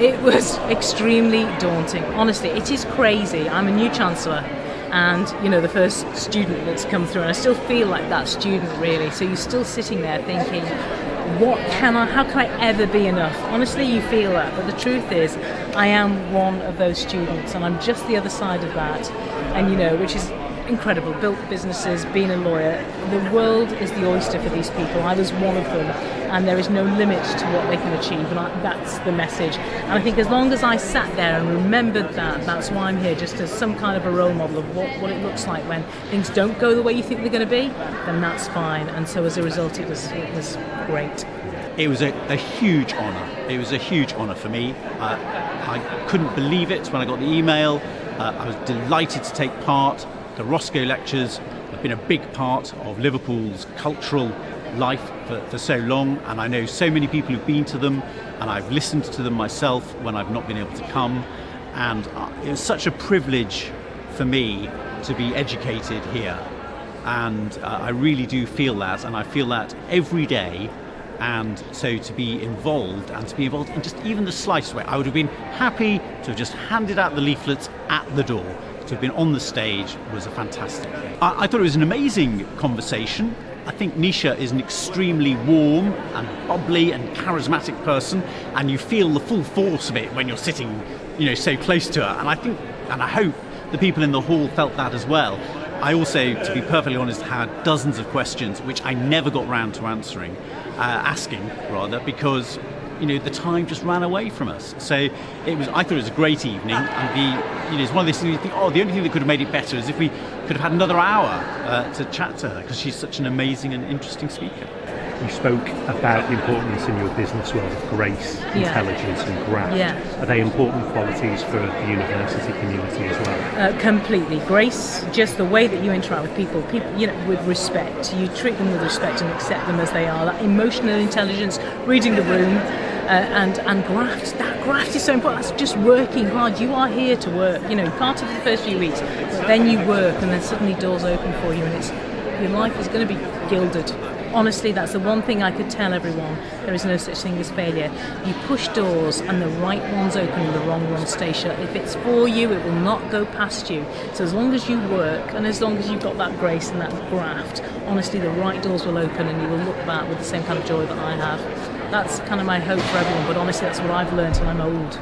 It was extremely daunting. Honestly, it is crazy. I'm a new Chancellor, and the first student that's come through, and I still feel like that student, really. So you're still sitting there thinking, how can I ever be enough? Honestly, you feel that, but the truth is, I am one of those students, and I'm just the other side of that, and which is incredible. Built businesses, being a lawyer, the world is the oyster for these people. I was one of them, and there is no limit to what they can achieve, and that's the message. And I think as long as I sat there and remembered that's why I'm here, just as some kind of a role model of what it looks like when things don't go the way you think they're going to be, then that's fine. And so as a result, it was great. It was a huge honour. It was a huge honour for me. I couldn't believe it when I got the email. I was delighted to take part. The Roscoe Lectures have been a big part of Liverpool's cultural life for so long, and I know so many people who've been to them, and I've listened to them myself when I've not been able to come, and it was such a privilege for me to be educated here, and I really do feel that, and I feel that every day. And so to be involved in just even the slightest way, I would have been happy to have just handed out the leaflets at the door. To have been on the stage was a fantastic thing. I thought it was an amazing conversation. I think Nisha is an extremely warm and bubbly and charismatic person, and you feel the full force of it when you're sitting, so close to her. And I think, and I hope, the people in the hall felt that as well. I also, to be perfectly honest, had dozens of questions which I never got round to asking, because the time just ran away from us. So I thought it was a great evening, and it's one of those things you think, the only thing that could have made it better is if we could have had another hour to chat to her, because she's such an amazing and interesting speaker. You spoke about the importance in your business world of grace, intelligence and graft. Yeah. Are they important qualities for the university community as well? Completely. Grace, just the way that you interact with people, with respect. You treat them with respect and accept them as they are. That emotional intelligence, reading the room, and graft. That graft is so important. That's just working hard. You are here to work. Part of the first few weeks, but then you work, and then suddenly doors open for you, and your life is going to be gilded. Honestly, that's the one thing I could tell everyone. There is no such thing as failure. You push doors and the right ones open and the wrong ones stay shut. If it's for you, it will not go past you. So as long as you work and as long as you've got that grace and that graft, honestly, the right doors will open and you will look back with the same kind of joy that I have. That's kind of my hope for everyone, but honestly, that's what I've learned, and I'm old.